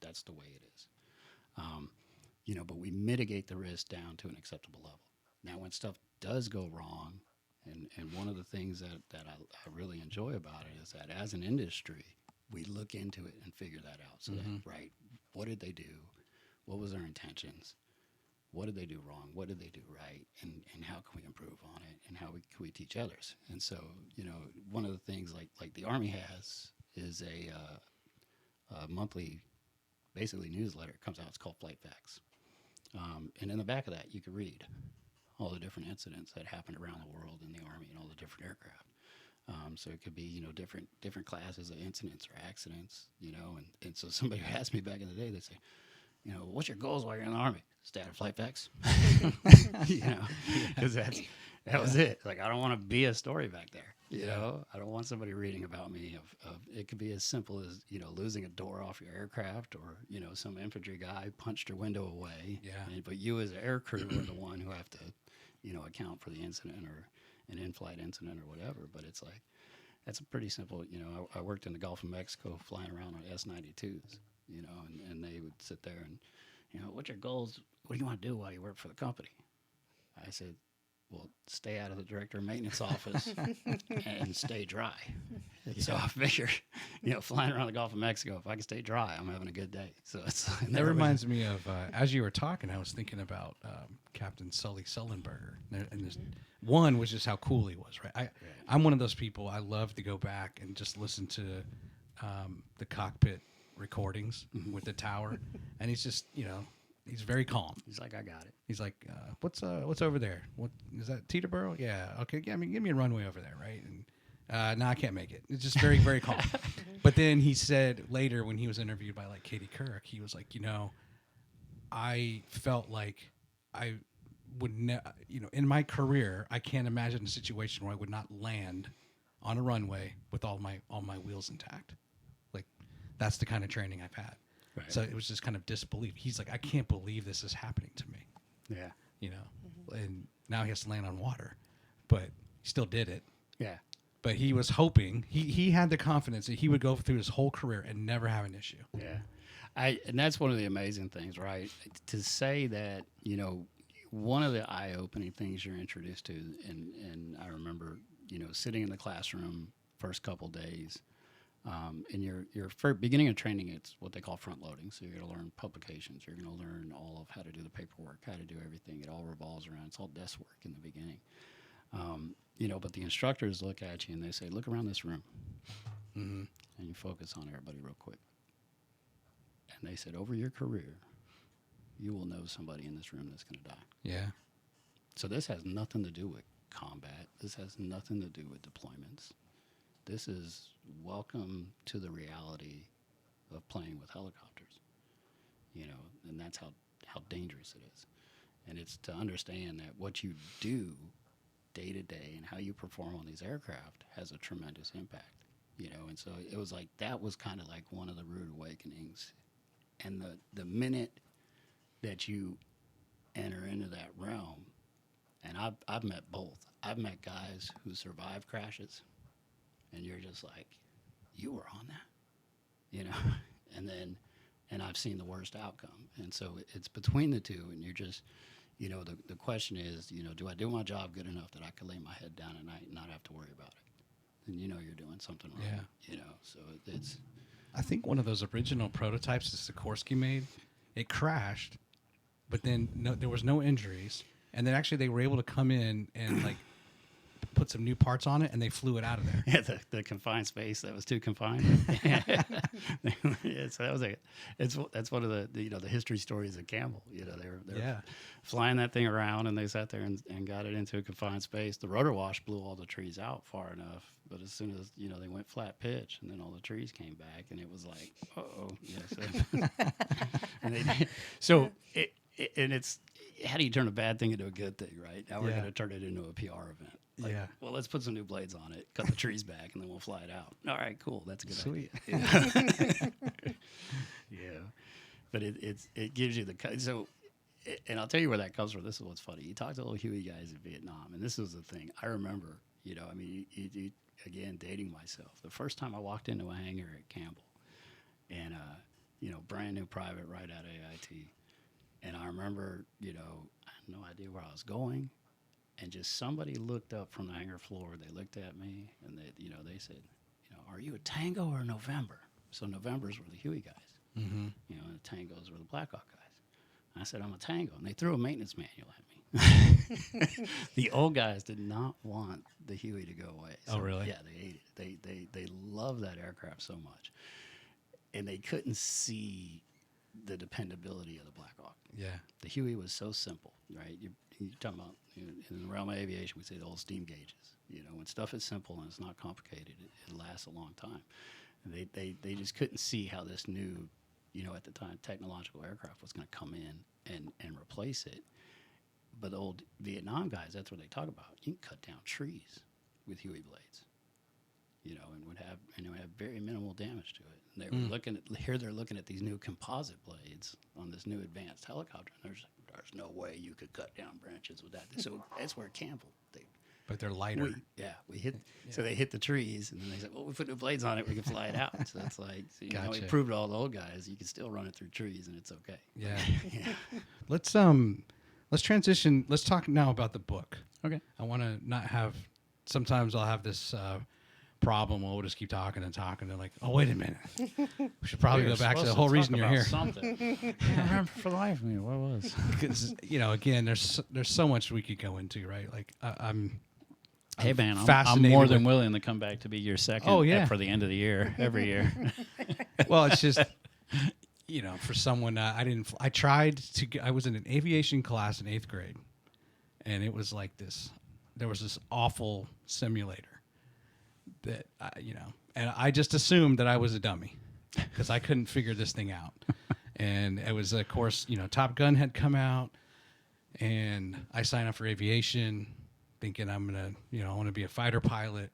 That's the way it is. But we mitigate the risk down to an acceptable level. Now, when stuff does go wrong, and one of the things that I really enjoy about it is that as an industry, we look into it and figure that out. So that, right, what did they do? What was their intentions? What did they do wrong? What did they do right? And how can we improve on it? And how can we teach others? And so, one of the things like the Army has is a monthly, basically, newsletter. It comes out. It's called Flight Facts. And in the back of that, you can read all the different incidents that happened around the world in the Army and all the different aircraft. So it could be, different classes of incidents or accidents, and so somebody who asked me back in the day, they say, what's your goals while you're in the Army? Stay out of flight packs. Because that was it. Like, I don't want to be a story back there. I don't want somebody reading about me. Of it could be as simple as losing a door off your aircraft, or some infantry guy punched your window away. Yeah. But you as an air crew are the one who have to account for the incident or an in-flight incident or whatever. But it's like, that's a pretty simple. I worked in the Gulf of Mexico flying around on S-92s. And they would sit there and, what's your goals? What do you want to do while you work for the company? I said, well, stay out of the director of maintenance office and stay dry. So I figured, flying around the Gulf of Mexico, if I can stay dry, I'm having a good day. So that reminds me of, as you were talking, I was thinking about Captain Sully Sullenberger. And this one was just how cool he was, right? I'm one of those people, I love to go back and just listen to the cockpit recordings with the tower. And he's just, he's very calm. He's like, I got it. He's like, what's over there? What is that? Teterboro? Yeah. Okay. Yeah. Give me a runway over there, right? And no, I can't make it. It's just very, very calm. But then he said later, when he was interviewed by like Katie Couric, he was like, I felt like I would, in my career, I can't imagine a situation where I would not land on a runway with all my wheels intact. Like, that's the kind of training I've had. Right. So it was just kind of disbelief. He's like, I can't believe this is happening to me. Yeah. And now he has to land on water, but he still did it. Yeah. But he was hoping, he had the confidence that he would go through his whole career and never have an issue. Yeah. And that's one of the amazing things, right? To say that, one of the eye-opening things you're introduced to, and I remember, sitting in the classroom first couple days, in your beginning of training, it's what they call front loading. So you're going to learn publications. You're going to learn all of how to do the paperwork, how to do everything. It all revolves around. It's all desk work in the beginning. But the instructors look at you and they say, look around this room. And you focus on everybody real quick. And they said, over your career, you will know somebody in this room that's going to die. Yeah. So this has nothing to do with combat. This has nothing to do with deployments. This is welcome to the reality of playing with helicopters, and that's how dangerous it is. And it's to understand that what you do day to day and how you perform on these aircraft has a tremendous impact, and so it was like, that was kind of like one of the rude awakenings. And the minute that you enter into that realm, and I've met both. I've met guys who survive crashes, and you're just like, you were on that, and I've seen the worst outcome. And so it's between the two, and you're just, the question is, do I do my job good enough that I can lay my head down at night and not have to worry about it? Then you're doing something wrong. Yeah. So it's. I think one of those original prototypes that Sikorsky made, it crashed, but then there was no injuries. And then actually they were able to come in and like put some new parts on it, and they flew it out of there. Yeah, the confined space that was too confined. Yeah, so that was that's one of the history stories of Campbell. They were flying that thing around, and they sat there and got it into a confined space. The rotor wash blew all the trees out far enough, but as soon as they went flat pitch, and then all the trees came back, and it was like, and it's how do you turn a bad thing into a good thing, right? Now we're going to turn it into a PR event. Well, let's put some new blades on it, cut the trees back, and then we'll fly it out. All right, cool. That's a good idea. Yeah. But it gives you and I'll tell you where that comes from. This is what's funny. You talk to little Huey guys in Vietnam, and this was the thing. I remember, again, dating myself. The first time I walked into a hangar at Campbell, and, brand new private right out of AIT. And I remember, I had no idea where I was going. And just somebody looked up from the hangar floor. They looked at me, and they said, are you a Tango or a November? So Novembers were the Huey guys. Mm-hmm. And the Tangos were the Blackhawk guys. And I said, I'm a Tango. And they threw a maintenance manual at me. The old guys did not want the Huey to go away. So, oh, really? Yeah, they ate it. They love that aircraft so much. And they couldn't see the dependability of the Blackhawk. Yeah. The Huey was so simple, right? you're talking about in the realm of aviation, we say the old steam gauges. When stuff is simple and it's not complicated, it lasts a long time. And they just couldn't see how this new, at the time, technological aircraft was going to come in and replace it. But the old Vietnam guys, that's what they talk about. You can cut down trees with Huey blades, and would have very minimal damage to it. And they were they're looking at these new composite blades on this new advanced helicopter, and there's no way you could cut down branches with that. So that's where Campbell. But they're lighter. We hit. Yeah. So they hit the trees, and then they said, "Well, we put new blades on it. We can fly it out." So it's like, Gotcha. We proved to all the old guys you can still run it through trees, and it's okay. Yeah. Let's transition. Let's talk now about the book. Okay. I want to not have. Sometimes I'll have this problem. We'll just keep talking and talking. And like, oh, wait a minute. We should probably go back to the whole reason you're here. Something. I can't remember for the life of me what it was. Because again, there's so much we could go into, right? Like Hey man, I'm fascinated more than willing to come back to be your second. Oh, yeah. For the end of the year, every year. Well, it's just for someone I tried to. I was in an aviation class in 8th grade, and it was like this. There was this awful simulator that and I just assumed that I was a dummy because I couldn't figure this thing out. And it was, of course, Top Gun had come out, and I signed up for aviation, thinking I'm gonna, I want to be a fighter pilot.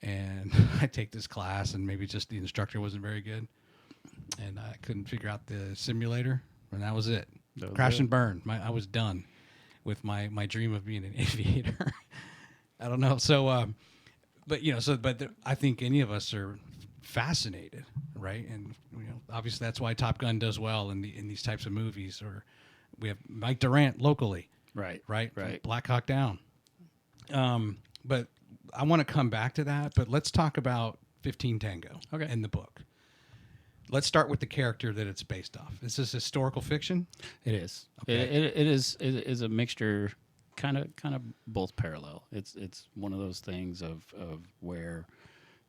And I take this class, and maybe just the instructor wasn't very good, and I couldn't figure out the simulator, and that was it. Crash and burn. I was done with my dream of being an aviator. I don't know. So, but I think any of us are fascinated, right? And obviously that's why Top Gun does well in these types of movies. Or we have Mike Durant locally, right. Blackhawk Down. But I want to come back to that. But let's talk about 15 Tango in the book. Let's start with the character that it's based off. Is this historical fiction? It is. Okay. It is a mixture, kind of both parallel. It's one of those things of where,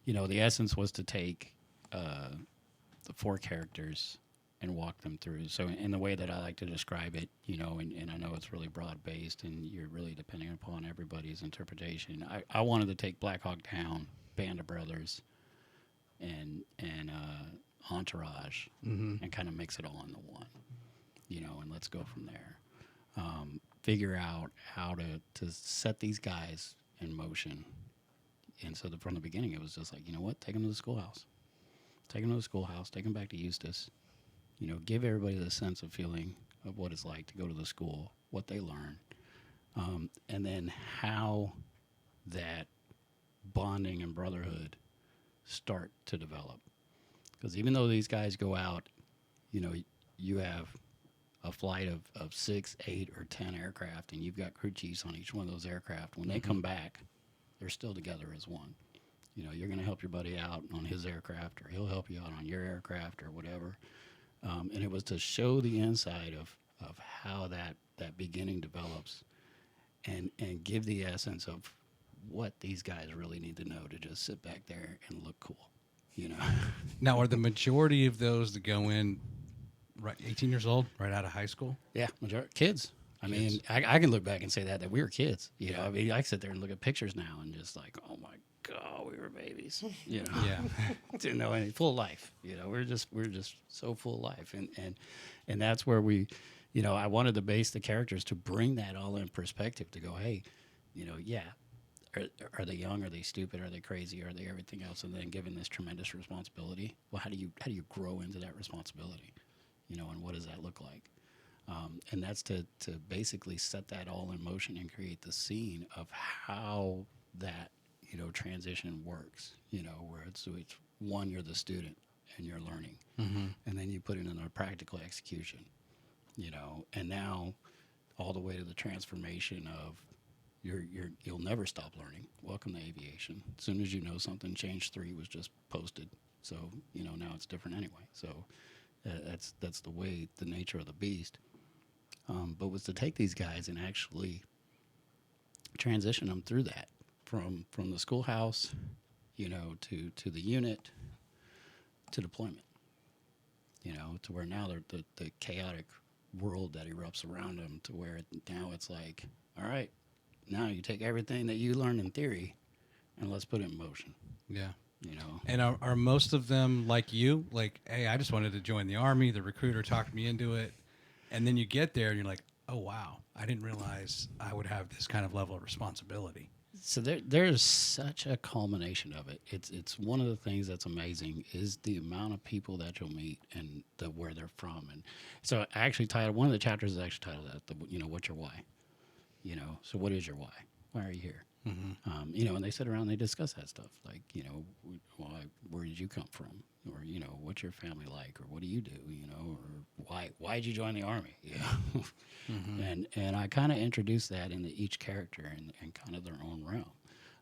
the essence was to take the 4 characters and walk them through. So in the way that I like to describe it, and I know it's really broad based, and you're really depending upon everybody's interpretation. I wanted to take Blackhawk Down, Band of Brothers, and Entourage, and kind of mix it all into one, and let's go from there. Figure out how to set these guys in motion. And so from the beginning, it was just like, take them to the schoolhouse. Take them to the schoolhouse, take them back to Eustis. Give everybody the sense of feeling of what it's like to go to the school, what they learn, and then how that bonding and brotherhood start to develop. Because even though these guys go out, you have a flight of 6, 8, or 10 aircraft, and you've got crew chiefs on each one of those aircraft. When they come back, they're still together as one. You're going to help your buddy out on his aircraft, or he'll help you out on your aircraft, or whatever. And it was to show the inside of how that beginning develops, and give the essence of what these guys really need to know to just sit back there and look cool. Now, are the majority of those that go in 18 years old, right out of high school? Yeah, kids. I mean, I can look back and say that we were kids. I mean, I sit there and look at pictures now and just like, oh my God, we were babies. Yeah. And full of life. We're just so full of life, and that's where we, I wanted to base the characters to bring that all in perspective. To go, hey, Are they young? Are they stupid? Are they crazy? Are they everything else? And then given this tremendous responsibility, well, how do you grow into that responsibility? And what does that look like? And that's to basically set that all in motion and create the scene of how that transition works. Where it's one, you're the student and you're learning, and then you put it in a practical execution. And now all the way to the transformation of you'll never stop learning. Welcome to aviation. As soon as you know something, change 3 was just posted. So, now it's different anyway. So that's the way, the nature of the beast. But was to take these guys and actually transition them through that from the schoolhouse, to the unit, to deployment, to where now the chaotic world that erupts around him to where now it's like, all right, now you take everything that you learned in theory and let's put it in motion. Yeah. You know, And are most of them like you? Like, hey, I just wanted to join the Army. The recruiter talked me into it. And then you get there and you're like, oh, wow, I didn't realize I would have this kind of level of responsibility. so there's such a culmination of it. It's one of the things that's amazing is the amount of people that you'll meet and where they're from. And so I actually titled, one of the chapters is actually titled that, you know, what's your why? You know, so what is your why? Why are you here? You know, and they sit around and they discuss that stuff. Like, you know, where did you come from? Or, you know, what's your family like? Or what do you do? You know, or why did you join the Army? You know? And I kind of introduce that into each character and kind of their own realm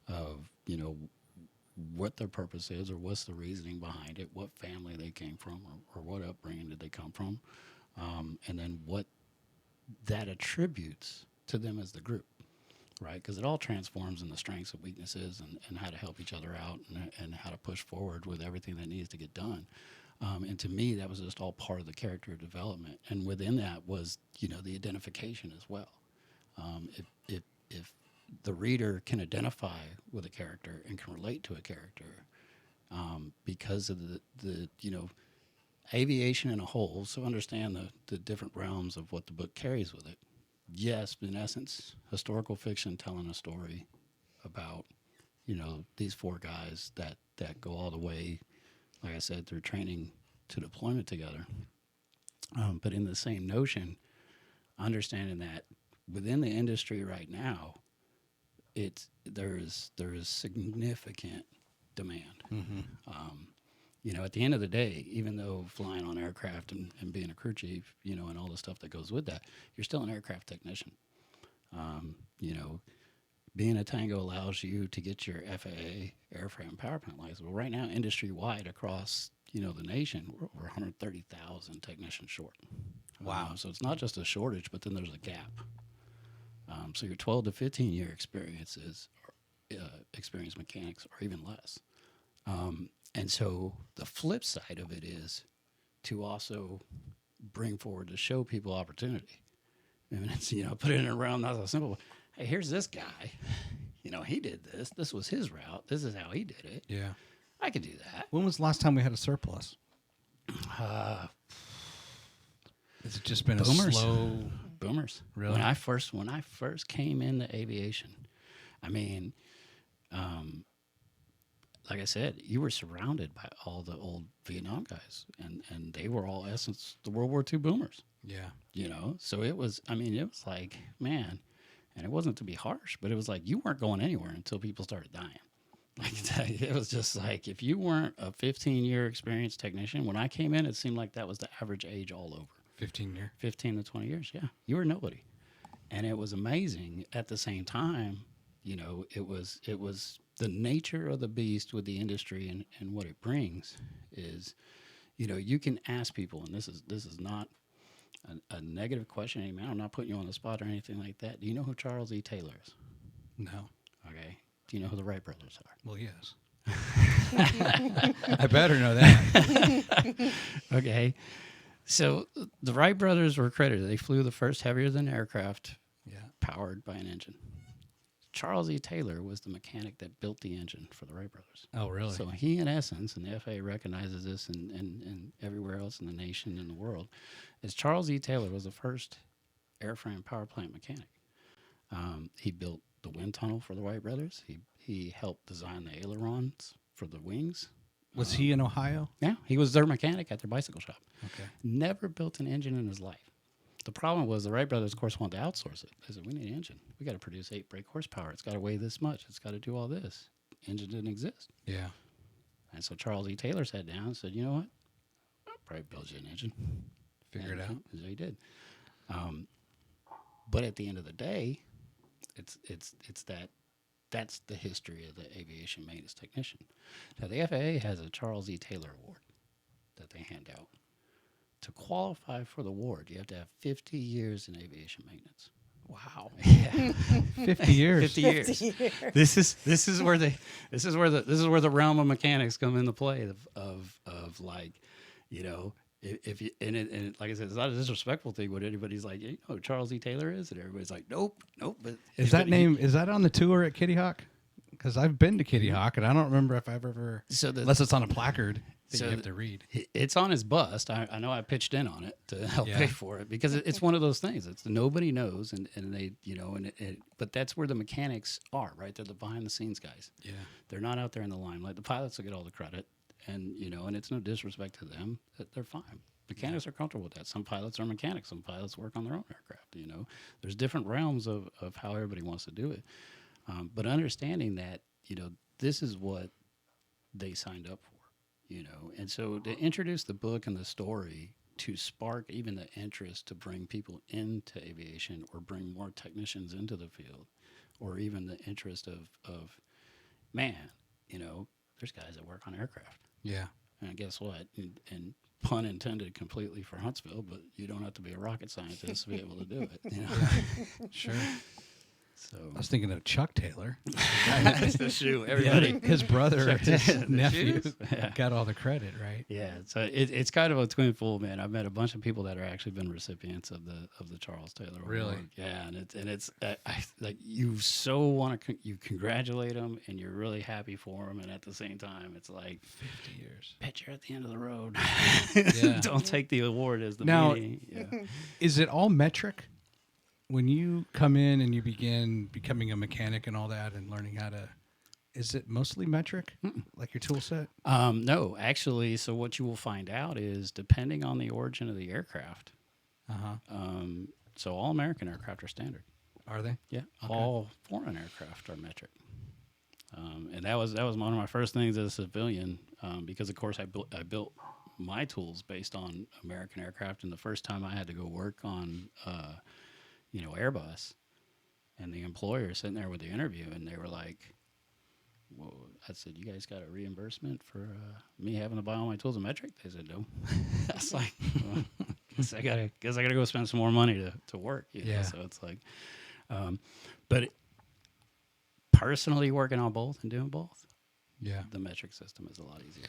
of, you know, what their purpose is or what's the reasoning behind it, what family they came from or what upbringing did they come from, and then what that attributes to them as the group. Right, because it all transforms in the strengths and weaknesses and how to help each other out and how to push forward with everything that needs to get done. And to me, that was just all part of the character development. And within that was, you know, the identification as well. If the reader can identify with a character and can relate to a character because of the you know, aviation in a whole, so understand the different realms of what the book carries with it. Yes, in essence, historical fiction telling a story about, you know, these four guys that go all the way, like I said, through training to deployment together. But in the same notion, understanding that within the industry right now, there is significant demand. You know, at the end of the day, even though flying on aircraft and being a crew chief, you know, and all the stuff that goes with that, you're still an aircraft technician. You know, being a Tango allows you to get your FAA airframe power plant license. Well, right now, industry-wide across, you know, the nation, we're over 130,000 technicians short. Wow. So it's not just a shortage, but then there's a gap. So your 12 to 15-year experiences, experienced mechanics, are even less. And so the flip side of it is to also bring forward to show people opportunity. I mean, it's, you know, put it in a realm not so simple. Hey, here's this guy. You know, he did this. This was his route. This is how he did it. Yeah. I could do that. When was the last time we had a surplus? Has it just been Boomers. a slow... Boomers. Really? When I first came into aviation, I mean, like I said, you were surrounded by all the old Vietnam guys, and they were all essence the World War II boomers. Yeah. You know, so it was like, man, and it wasn't to be harsh, but it was like you weren't going anywhere until people started dying. Like it was just like if you weren't a 15-year experienced technician, when I came in, it seemed like that was the average age all over. 15 to 20 years, yeah. You were nobody. And it was amazing. At the same time, you know, it was the nature of the beast with the industry and what it brings is, you know, you can ask people, and this is not a negative question. Anymore. I'm not putting you on the spot or anything like that. Do you know who Charles E. Taylor is? No. Okay. Do you know who the Wright brothers are? Well, yes. I better know that. Okay. So the Wright brothers were credited. They flew the first heavier-than aircraft powered by an engine. Charles E. Taylor was the mechanic that built the engine for the Wright brothers. Oh, really? So he, in essence, and the FAA recognizes this and everywhere else in the nation and the world, is Charles E. Taylor was the first airframe power plant mechanic. He built the wind tunnel for the Wright brothers. He helped design the ailerons for the wings. Was he in Ohio? Yeah, he was their mechanic at their bicycle shop. Okay. Never built an engine in his life. The problem was the Wright brothers, of course, wanted to outsource it. They said, we need an engine. We got to produce 8 brake horsepower. It's got to weigh this much. It's got to do all this. Engine didn't exist. Yeah. And so Charles E. Taylor sat down and said, you know what? I'll probably build you an engine. Figure it out. And so he did. But at the end of the day, it's that's the history of the aviation maintenance technician. Now, the FAA has a Charles E. Taylor Award that they hand out. To qualify for the award, you have to have 50 years in aviation maintenance. Wow. Yeah. 50 years. 50 years. This is where the realm of mechanics come into play of like, you know, if you and like I said, it's not a disrespectful thing when anybody's like, you know who Charles E. Taylor is, and everybody's like, nope. But Is that on the tour at Kitty Hawk? Because I've been to Kitty Hawk, and I don't remember if I've ever, unless it's on a placard that you have to read. It's on his bust. I know I pitched in on it to help pay for it because it's one of those things. It's nobody knows, and they, you know, but that's where the mechanics are, right? They're the behind the scenes guys. Yeah, they're not out there in the limelight. The pilots will get all the credit, and you know, and it's no disrespect to them. They're fine. Mechanics are comfortable with that. Some pilots are mechanics. Some pilots work on their own aircraft. You know, there's different realms of how everybody wants to do it. But understanding that, you know, this is what they signed up for, you know. And so to introduce the book and the story to spark even the interest to bring people into aviation or bring more technicians into the field, or even the interest of man, you know, there's guys that work on aircraft. Yeah. And guess what? And pun intended completely for Huntsville, but you don't have to be a rocket scientist to be able to do it. You know? Sure. So I was thinking of Chuck Taylor. That's the shoe. Everybody, his brother, or his nephew, yeah. got all the credit, right? Yeah, so it's kind of a twin fool, man. I've met a bunch of people that are actually been recipients of the Charles Taylor Award. Really? Yeah, and it's like you so want to you congratulate them, and you're really happy for them, and at the same time, it's like 50 years. Bet you're at the end of the road. Yeah. Don't take the award as the Now, meaning. Yeah. Is it all metric? When you come in and you begin becoming a mechanic and all that and learning how to, is it mostly metric, like your tool set? No, actually, so what you will find out is depending on the origin of the aircraft. So all American aircraft are standard. Are they? Yeah, okay. All foreign aircraft are metric. And that was one of my first things as a civilian, because of course I built my tools based on American aircraft, and the first time I had to go work on Airbus, and the employer sitting there with the interview, and they were like, well, I said, you guys got a reimbursement for me having to buy all my tools in metric? They said, no. I was like, well, guess I gotta go spend some more money to work. You know? So it's like, but personally working on both and doing both, the metric system is a lot easier.